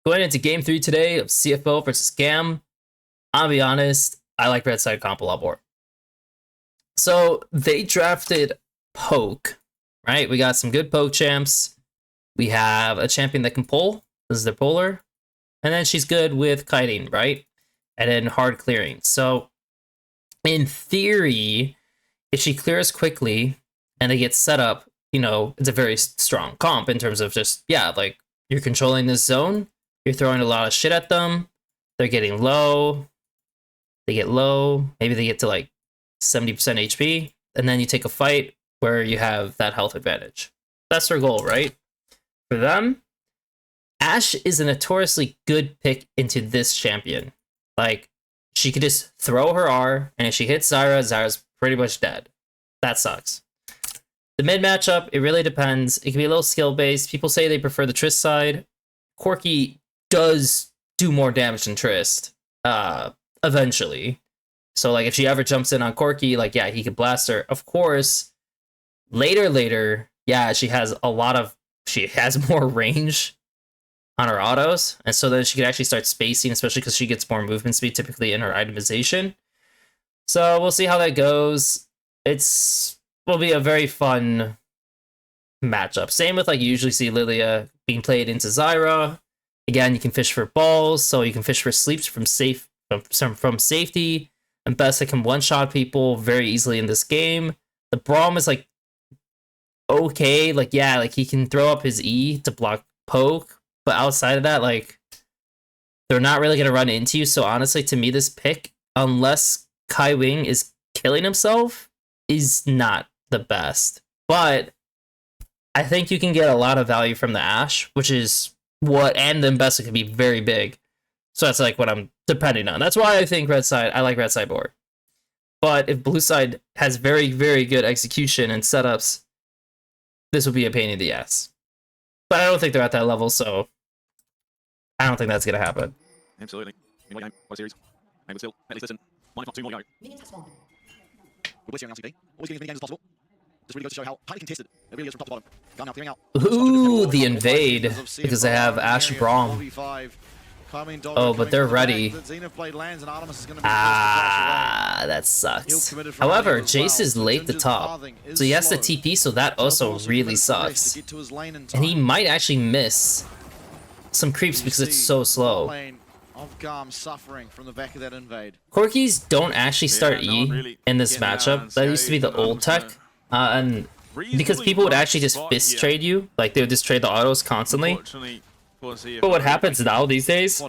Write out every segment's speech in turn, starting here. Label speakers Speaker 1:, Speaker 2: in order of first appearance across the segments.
Speaker 1: Going into game 3 today of CFO versus GAM, I'll be honest, I like Red Side comp a lot more. So they drafted Poke, right? We got some good Poke champs. We have a champion that can pull. This is their puller. And then she's good with kiting, right? And then hard clearing. So in theory, if she clears quickly and they get set up, you know, it's a very strong comp in terms of just, yeah, like you're controlling this zone. You're throwing a lot of shit at them. They're getting low. They get low. Maybe they get to like 70% HP. And then you take a fight where you have that health advantage. That's their goal, right? For them, Ashe is a notoriously good pick into this champion. Like, she could just throw her R, and if she hits Zyra, Zyra's pretty much dead. That sucks. The mid matchup, it really depends. It can be a little skill-based. People say they prefer the Trist side. Corki does do more damage than Trist, eventually. So, like, if she ever jumps in on Corki, like, yeah, he could blast her. Of course, later, yeah, she has more range on her autos, and so then she could actually start spacing, especially because she gets more movement speed typically in her itemization. So we'll see how that goes. Will be a very fun matchup. Same with, like, you usually see Lilia being played into Zyra. Again, you can fish for balls, so you can fish for sleeps from safety, and Bessa can one-shot people very easily in this game. The Braum is, like, okay, like, yeah, like, he can throw up his E to block Poke, but outside of that, like, they're not really going to run into you. So honestly, to me, this pick, unless Kaiwing is killing himself, is not the best. But I think you can get a lot of value from the Ashe, which is and then Bessa could be very big. So that's like what I'm depending on. That's why I think I like Red Side more. But if Blue Side has very, very good execution and setups, this would be a pain in the ass. But I don't think they're at that level, so I don't think that's going to happen.
Speaker 2: Absolutely. In one game, one series. And still, at least listen. One, if not two more to go. We're blessing on LCP. Always getting as many games as possible. This really goes to show how highly contested it really is from top to bottom. Going out, clearing out.
Speaker 1: Ooh, the invade. Because they have Ashe Braum. Oh, but they're ready. That sucks. However, Jace is late to top, so he has the TP, so that also really sucks. And he might actually miss some creeps because it's so slow. Corkis don't actually start E in this matchup. That used to be the old tech. And because people would actually just fist trade you, like they would just trade the autos constantly. But what happens now these days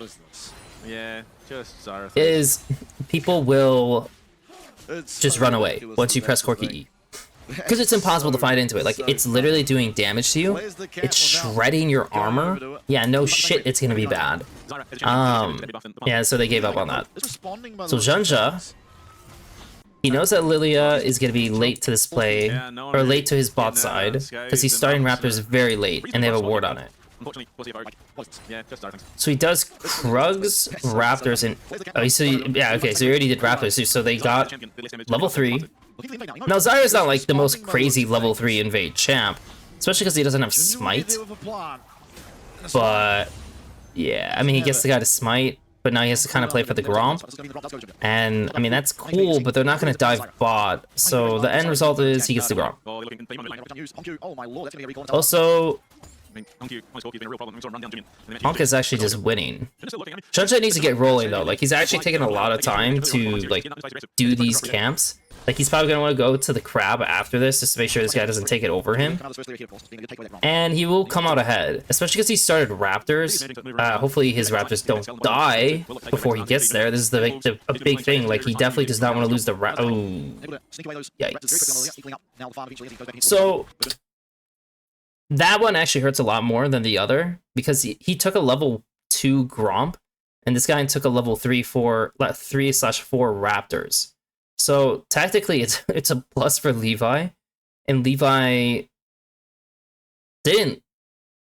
Speaker 1: is people will just run away once you press Corki E. Because it's impossible to fight into it. Like, it's literally doing damage to you. It's shredding your armor. Yeah, no shit, it's gonna be bad. Yeah, so they gave up on that. So Junja, he knows that Lilia is going to be late to this play, or late to his bot side, because he's starting Raptors very late, and they have a ward on it. So he does Krugs, Raptors, and... Oh, so he already did Raptors, so they got level 3. Now, Zyra's not, like, the most crazy level 3 invade champ, especially because he doesn't have Smite. But, yeah, I mean, he gets the guy to Smite, but now he has to kind of play for the Gromp. And, I mean, that's cool, but they're not going to dive bot. So the end result is he gets the Gromp. Also, Honk is actually just winning. Junja needs to get rolling, though. Like, he's actually taking a lot of time to, like, do these camps. Like, he's probably going to want to go to the crab after this just to make sure this guy doesn't take it over him. And he will come out ahead, especially because he started Raptors. Hopefully his Raptors don't die before he gets there. This is a big thing. Like, he definitely does not want to lose the Oh, yikes. So, that one actually hurts a lot more than the other, because he took a level 2 Gromp, and this guy took a level 3/4 Raptors. So tactically, it's a plus for Levi, and Levi didn't.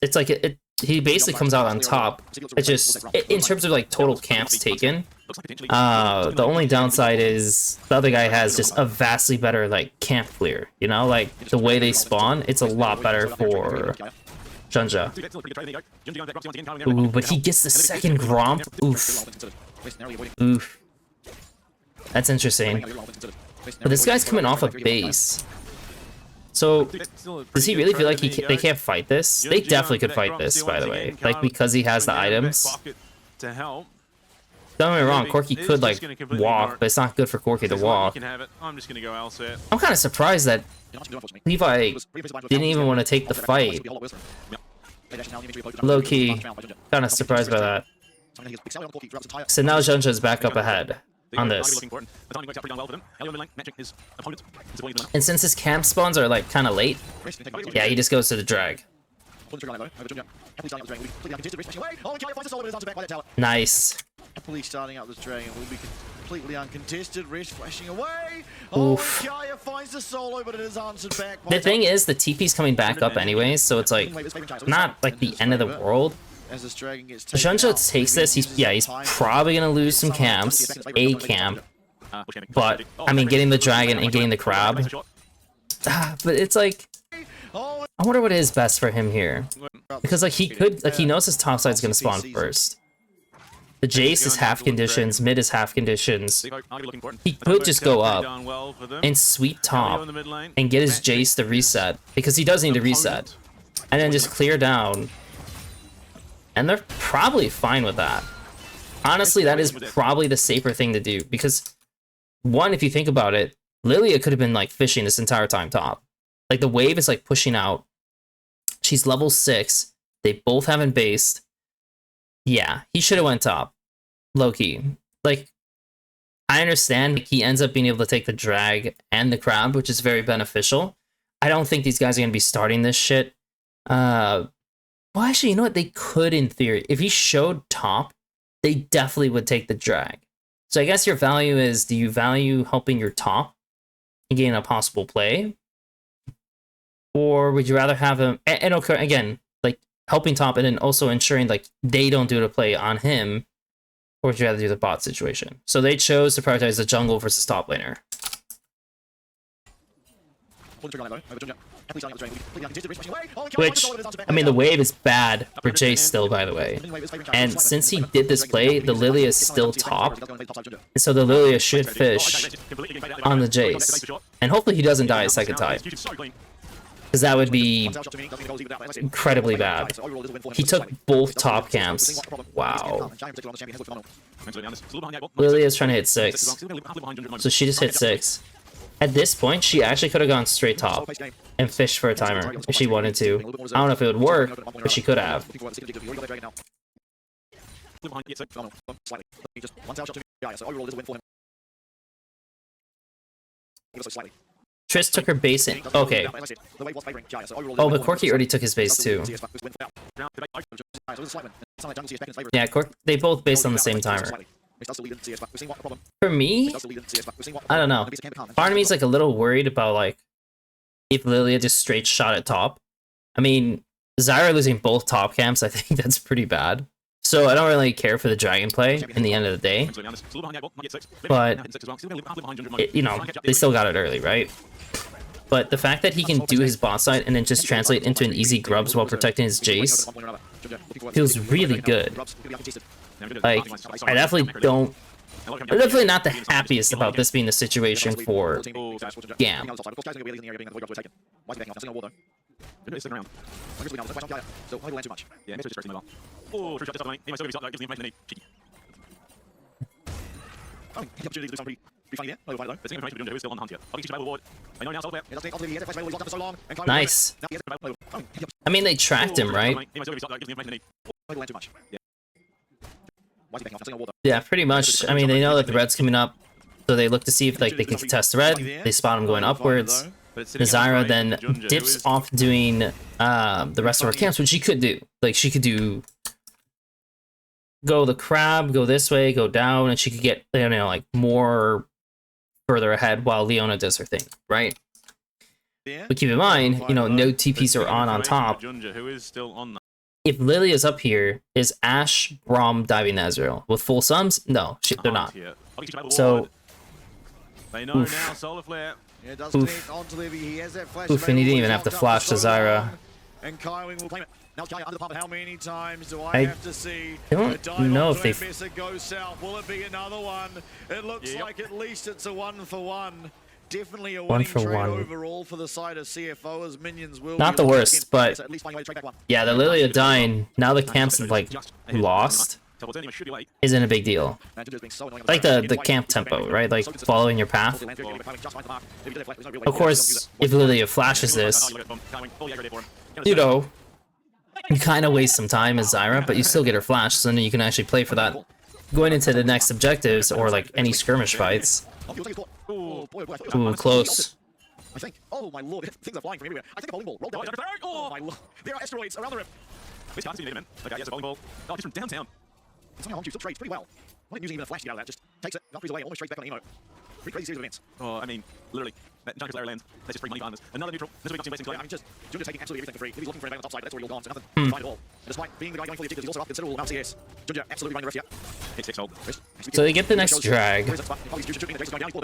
Speaker 1: It's like he basically comes out on top. It's just in terms of like total camps taken. The only downside is the other guy has just a vastly better like camp clear. You know, like the way they spawn, it's a lot better for Junja. Ooh, but he gets the second Gromp. Oof. Oof. That's interesting. But this guy's coming off a base. So, does he really feel like they can't fight this? They definitely could fight this, by the way. Like, because he has the items. Don't get me wrong, Corki could, like, walk, but it's not good for Corki to walk. I'm kind of surprised that Levi didn't even want to take the fight. Low-key, kind of surprised by that. So now Junja's back up ahead on this. And since his camp spawns are like kind of late, yeah, he just goes to the drag. Nice.
Speaker 2: Happily starting up this dragon will be completely uncontested. Rish flashing away.
Speaker 1: Oof.
Speaker 2: Kaya finds the solo, but it is answered back.
Speaker 1: The thing is, the TP's coming back up anyways, so it's like not like the end of the world.
Speaker 2: As this dragon gets
Speaker 1: Junja takes this, he's probably gonna lose some camps, a camp, but I mean, getting the dragon and getting the crab. But it's like, I wonder what is best for him here, because like he knows his top side's gonna spawn first. The Jace is half conditions, mid is half conditions. He could just go up and sweep top and get his Jace to reset, because he does need to reset, and then just clear down. And they're probably fine with that. Honestly, that is probably the safer thing to do, because one, if you think about it, Lilia could have been like fishing this entire time top. Like the wave is like pushing out. She's level 6. They both haven't based. Yeah, he should have went top. Low-key. Like, I understand he ends up being able to take the drag and the crab, which is very beneficial. I don't think these guys are going to be starting this shit. Well, actually, you know what? They could, in theory. If he showed top, they definitely would take the drag. So I guess your value is, do you value helping your top and getting a possible play? Or would you rather have him... And okay, again, like, helping top and then also ensuring, like, they don't do the play on him? Or would you rather do the bot situation? So they chose to prioritize the jungle versus top laner. Which, I mean, the wave is bad for Jace still, by the way. And since he did this play, the Lilia is still top. And so the Lilia should fish on the Jace. And hopefully he doesn't die a second time, because that would be incredibly bad. He took both top camps. Wow. Lilia's trying to hit 6. So she just hit 6. At this point, she actually could have gone straight top and fished for a timer if she wanted to. I don't know if it would work, but she could have. Triss took her base in. Okay. Oh, but Corki already took his base too. Yeah, they both based on the same timer. For me, I don't know. Part of me is like a little worried about like if Lilia just straight shot at top. I mean, Zyra losing both top camps, I think that's pretty bad. So I don't really care for the dragon play in the end of the day. But, you know, they still got it early, right? But the fact that he can do his bot side and then just translate into an easy grubs while protecting his Jace feels really good. Like, I definitely don't... I'm definitely not the happiest about this being the situation for GAM. Nice. I mean, they tracked him, right? Yeah, pretty much. I mean, they know that the red's coming up, so they look to see if like they can contest the red. They spot him going upwards. The Zyra then dips off doing the rest of her camps, which she could do. Like, she could do... go the crab, go this way, go down, and she could get, you know, like, more further ahead while Leona does her thing, right? But keep in mind, you know, no TPs are on top. If Lily is up here, is Ashe, Braum diving Ezreal? With full sums? No, they're not. So, oof. Oof. Oof, and he didn't even have to flash to Zyra.
Speaker 2: And Kaiwing will claim it. Now it's Kaya under the pump. How many times do I have to see
Speaker 1: don't know if they
Speaker 2: go south? Will it be another one? It looks like at least it's a 1-for-1. Definitely a winning trade overall for the side of CFO, as minions will
Speaker 1: not the worst, but yeah, the Lilia dying, now the camps like lost isn't a big deal. Like the camp tempo, right? Like following your path. Of course, if Lilia flashes this, you know, you kind of waste some time as Zyra, but you still get her flash, so then you can actually play for that going into the next objectives or like any skirmish fights. Ooh, close.
Speaker 2: I think. Oh my lord, things are flying from everywhere. I think a bowling ball rolled down. Oh my lord, there are asteroids around the rim. This can't see me, man. Okay, yes, a bowling ball. Oh, just from downtown. It's somehow still trades pretty well. Not even using even a flash to get out of that. Just takes it, Valkyries away, almost straight back on Emo. Pretty crazy series of events. Oh, I mean, literally. That Junker's Lair lands. That's just free money behind this. Another neutral. This week, investing. I mean, just Junker taking absolutely everything for free. If he's looking for an advantage on top side, that's where he'll gone. So nothing to find at all. And despite being the guy going for the objectives, he's also up considerable amount of CS. Junker absolutely running the rest here. Hit 6 hold.
Speaker 1: So they get the next drag, and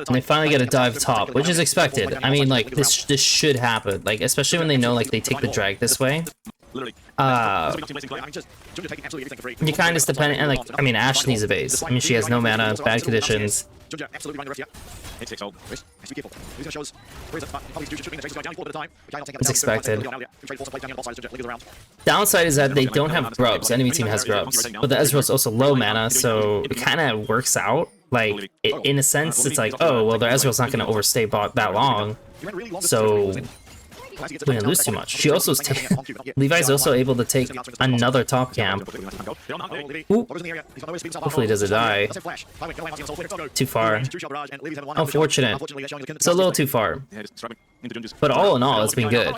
Speaker 1: they finally get a dive top, which is expected. I mean, like, this should happen. Like, especially when they know, like, they take the drag this way. You kind of just depend, and like, I mean, Ashe needs a base. I mean, she has no mana, bad conditions. It's expected. Downside is that they don't have grubs. Enemy team has grubs, but the Ezreal's also low mana, so it kind of works out. Like, in a sense, it's like, oh, well, the Ezreal's not going to overstay bot that long, so we didn't lose too much. She also Levi's also able to take another top camp. Ooh. Hopefully he doesn't die. Too far. Unfortunate. It's a little too far. But all in all, it's been good.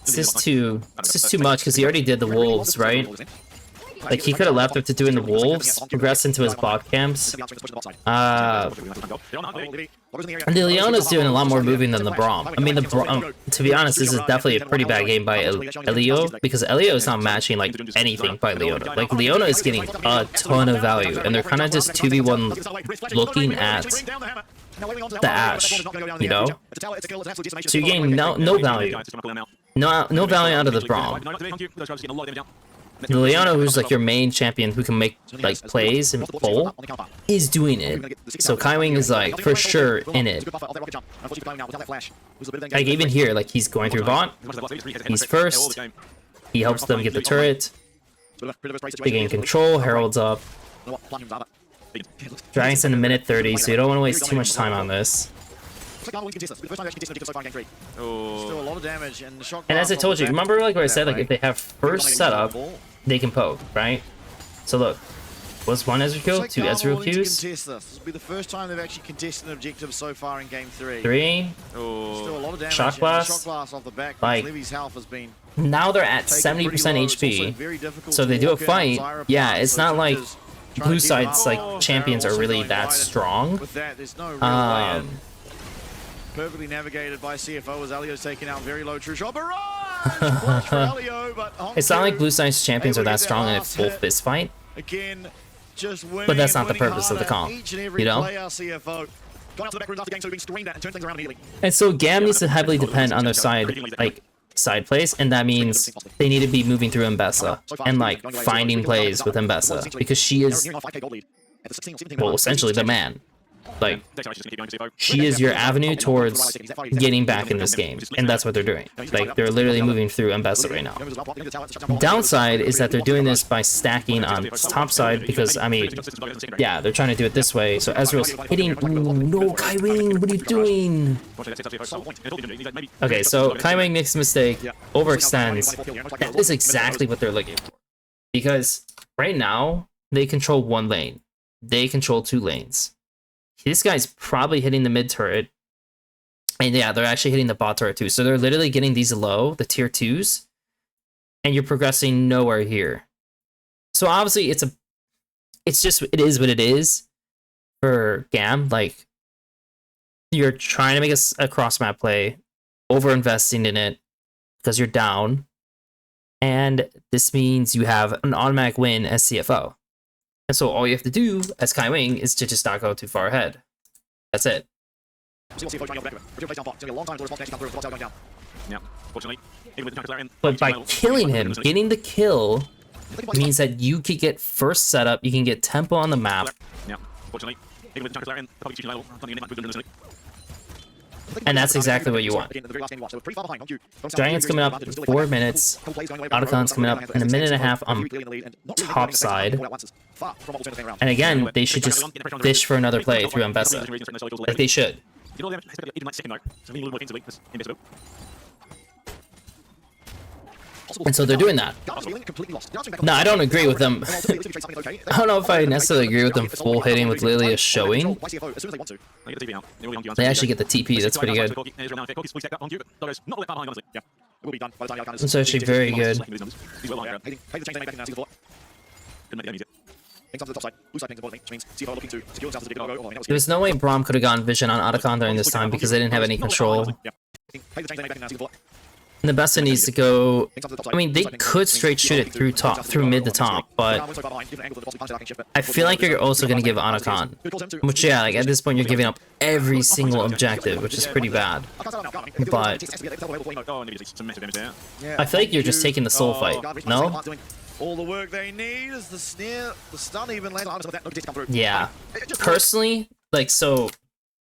Speaker 1: It's just too much because he already did the wolves, right? Like, he could have left after doing the wolves, progressed into his bot camps. And the Leona's doing a lot more moving than the Braum. I mean, to be honest, this is definitely a pretty bad game by Elio, because Elio is not matching, like, anything by Leona. Like, Leona is getting a ton of value, and they're kind of just 2v1 looking at the Ashe, you know? So you're getting no value. No value out of the Braum. The Leona, who's like your main champion who can make like plays and bowl, is doing it. So Kaiwing is like for sure in it. Like even here, like he's going through bot. He's first. He helps them get the turret. They gain control. Herald's up. Dragon's in a minute 30, so you don't want to waste too much time on this. And as I told you, remember like what I said, like if they have first setup, they can poke, right? So look, was one Ezreal kill, two Ezreal Qs.
Speaker 2: This will be the first time they've actually contested an objective so far in game 3.
Speaker 1: Still
Speaker 2: a lot of damage.
Speaker 1: Shock blast.
Speaker 2: Shock blast off the back.
Speaker 1: Like,
Speaker 2: Livy's health has been
Speaker 1: now they're at 70% HP. So if they do a fight, yeah, it's not like blue side's like champions are really that strong.
Speaker 2: Perfectly navigated by CFO as Elio's taken out very low true shot. Barrage for Elio, but
Speaker 1: it's not like blue side's champions are that strong in a full fist fight.
Speaker 2: Again, just winning,
Speaker 1: but that's not the purpose of the comp, you know? And so GAM needs to heavily depend on their side, like side plays, and that means they need to be moving through Mbessa and like finding plays with Mbessa because she is, well, essentially the man. Like, she is your avenue towards getting back in this game, and that's what they're doing. Like, they're literally moving through Mbessa right now. Downside is that they're doing this by stacking on top side because, I mean, yeah, they're trying to do it this way. So Ezreal's hitting. Ooh, no, Kaiwing, what are you doing? Okay, so Kaiwing makes a mistake, overextends. That is exactly what they're looking for. Because right now, they control one lane. They control 2 lanes. This guy's probably hitting the mid turret. And yeah, they're actually hitting the bot turret too. So they're literally getting these low, the tier 2s. And you're progressing nowhere here. So obviously it is what it is for GAM. Like, you're trying to make a cross map play, over investing in it because you're down. And this means you have an automatic win as CFO. And so all you have to do as Kaiwing is to just not go too far ahead. That's it. But by killing him, getting the kill means that you can get first setup, you can get tempo on the map. And that's exactly what you want. Dragon's coming up in 4 minutes. Autocon's coming up in a minute and a half on top side. And again, they should just fish for another play through Mbessa. Like they should. And so they're doing that. No, I don't agree with them. I don't know if I necessarily agree with them full hitting with Lilia showing. They actually get the TP, that's pretty good. It's actually very good. There's no way Braum could have gotten vision on Otacon during this time because they didn't have any control. And the Mbessa needs to go. I mean, they could straight shoot it through mid to top, but I feel like you're also going to give Otacon. Which, yeah, like at this point, you're giving up every single objective, which is pretty bad. But I feel like you're just taking the soul fight, no?
Speaker 2: All the work they need is the snare, the stun even later.
Speaker 1: Yeah. Personally, like, so,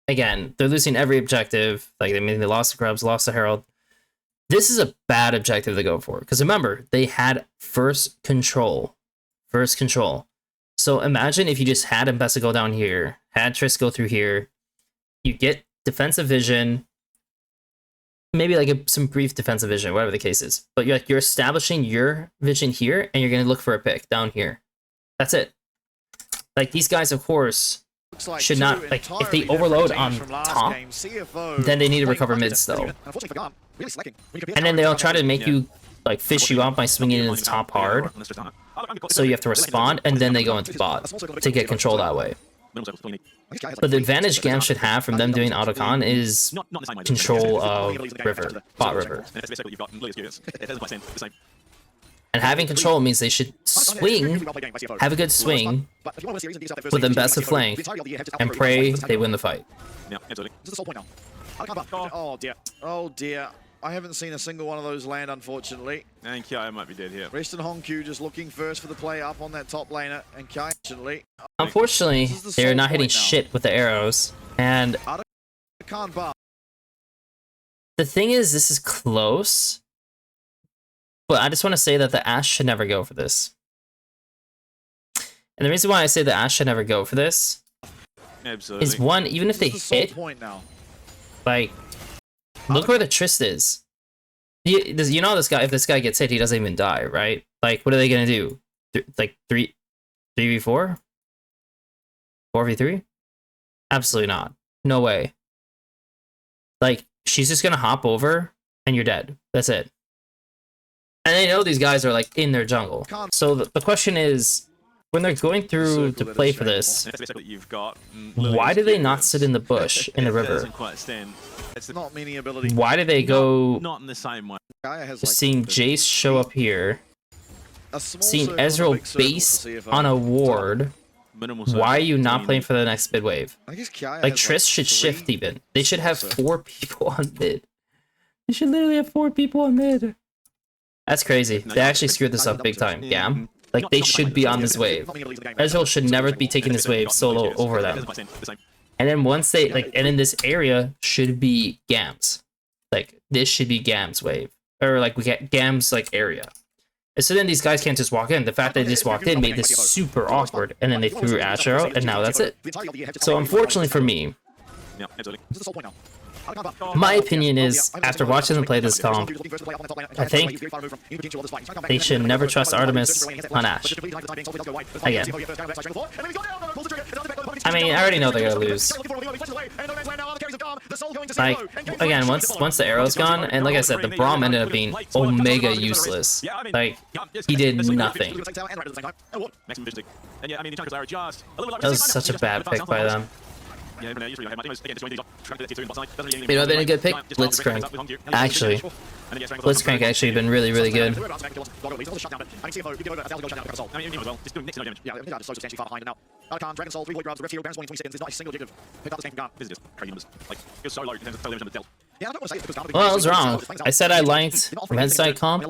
Speaker 1: again, they're losing every objective. Like, I mean, they lost the Grubs, lost the Herald. This is a bad objective to go for. Because remember, they had first control. First control. So imagine if you just had Mbessa go down here, had Triss go through here, you get defensive vision, maybe like some brief defensive vision, whatever the case is. But you're establishing your vision here, and you're going to look for a pick down here. That's it. Like, these guys, of course, should not, like, if they overload on top, then they need to recover mid still. And then they'll try to make you, like, fish you out by swinging in the top hard. So you have to respond, and then they go into bot to get control that way. But the advantage GAM should have from them doing Otacon is control of river, bot river. And having control means they should swing, have a good swing, with Mbessa flank, and pray they win the fight.
Speaker 2: Oh dear. Oh dear. I haven't seen a single one of those land, unfortunately.
Speaker 3: And Kai might be dead here.
Speaker 2: Rest and Honku just looking first for the play up on that top laner, and Kai actually.
Speaker 1: Unfortunately, they're not hitting shit with the arrows, and the thing is, this is close, but I just want to say that the Ashe should never go for this. And the reason why I say the Ashe should never go for this is, one, even if they hit, like, look where the Triss is. You know this guy, if this guy gets hit, he doesn't even die, right? Like, what are they gonna do? Like, 3v4? 4v3? Absolutely not. No way. Like, she's just gonna hop over, and you're dead. That's it. And they know these guys are, like, in their jungle. So the question is, when they're going through to play for this, why do they not sit in the bush in the river? Why do they go
Speaker 3: not in the same way?
Speaker 1: seeing Jace show up here, seeing Ezreal base on a ward? Why are you not playing for the next mid wave? Like, Triss should shift even. They should have 4 people on mid. They should literally have 4 people on mid. That's crazy. They actually screwed this up big time. GAM. Like, they should be on this wave. Ezreal should never be taking this wave solo over them. And then once they, like, and in this area should be GAM's. Like, this should be GAM's wave. Or, like, we get GAM's, like, area. And so then these guys can't just walk in. The fact that they just walked in made this super awkward. And then they threw Ashe Arrow, and now that's it. So unfortunately for me, my opinion is, after watching them play this comp, I think they should never trust Artemis on Ashe. Again. I mean, I already know they're gonna lose. Like, again, once the arrow's gone, and like I said, the Braum ended up being omega useless. Like, he did nothing. That was such a bad pick by them.
Speaker 2: Yeah, for now, usually I have my team again, just going to track the tier 2 in bot side. Doesn't really
Speaker 1: You know, been a good pick. Blitzcrank. Actually, Blitzcrank actually been really, really good.
Speaker 2: I mean, CFO, you give over 1,000 gold shutdown, pick up I mean, as well. Just doing next to no damage. Yeah, I think that is so substantially far behind. And now, Khan, Dragon Soul, 3 Void Grubs, Rift Hero, Baron Swing in 20 seconds. There's not a single objective. Pick up this game from GAM. This is just crazy numbers. Like, it's so low in terms of total damage and the dealt. Yeah, I don't want to say it because
Speaker 1: Well, I was wrong. I said I liked red side comp,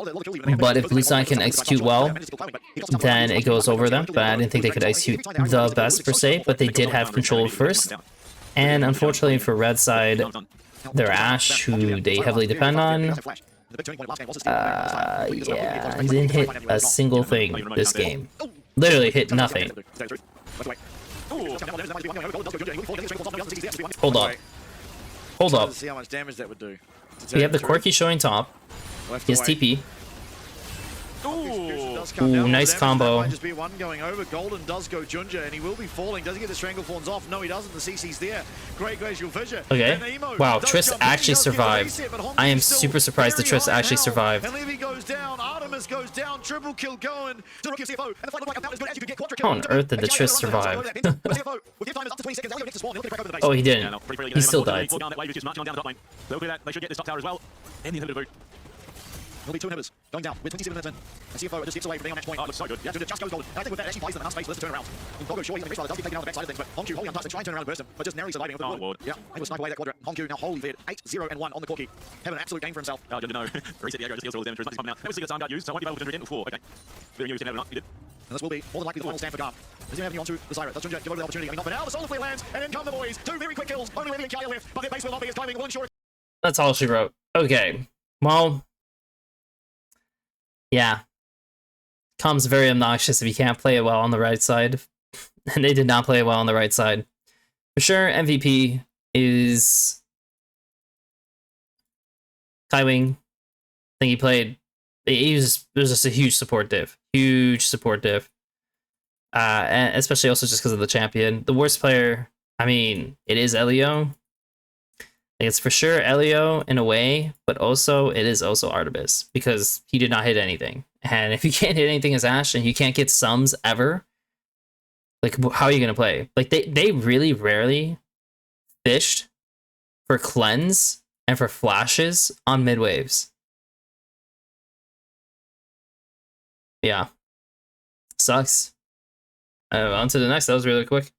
Speaker 1: but if blue side can execute well, then it goes over them. But I didn't think they could execute the best per se, but they did have control first. And unfortunately for red side, their Ashe, who they heavily depend on, yeah, he didn't hit a single thing this game. Literally hit nothing. Hold up. Hold up.
Speaker 2: See how much damage that would do.
Speaker 1: We have the Quirky showing top. He has TP. Ooh, nice combo.
Speaker 2: Just be one going over. Golden does go Junja, and he will be falling. Does he get the Stranglethorns off? No, he doesn't. The CC's there. Great glacial fissure.
Speaker 1: Okay. Wow, Triss actually survived. I am super surprised the Triss actually survived.
Speaker 2: And Levy goes down. Artemis goes down. Triple kill going to the rookie CFO. And the fight looked like about as good as you could get.
Speaker 1: How on earth did the Triss survive? Oh, he didn't. He still died.
Speaker 2: They should get this top tower as well. And the inhibitor boot. There'll be 2 inhibitors going down with 27 minutes in. And CFO just dips away from being on match point. Oh, it looks so good. Yeah, just goes golden. And I think with that, actually plays them enough space for this to turn around. And Bogo, sure, he's on the does get taken out on the backside of things, but Honku holding untouched and trying to turn around and burst him, but just narrowly surviving over the wood. Yeah, able to snipe away that quadrant. Honku now wholly feared. 8-0 and 1 on the Corki. Having an absolute game for himself. Oh, didn't know. Reset the aggro, just deals all the damage. Nothing's pumping out. Never see the time got used, so I won't be able to do it again before. Okay. Very used, you did. And this will be more than likely the final stand for GAM. Is he having onto the Siren? Does Junja give over the opportunity? I mean, not for now. The Solar Flare lands, and in come the boys. 2 very quick kills. Only Levy and Kaya left, but their base will not be as Kaiwing will ensure.
Speaker 1: That's all she wrote. Okay. Well, yeah. Com's very obnoxious if you can't play it well on the right side. And they did not play it well on the right side. For sure, MVP is Kaiwing. I think he played. It was just a huge support div. Huge support div. And especially also just because of the champion. The worst player, I mean, it is Elio. It's for sure Elio in a way, but also it is also Artemis because he did not hit anything. And if you can't hit anything as Ashe and you can't get sums ever, like how are you gonna play? Like they really rarely fished for cleanse and for flashes on mid waves. Yeah, sucks. On to the next. That was really quick.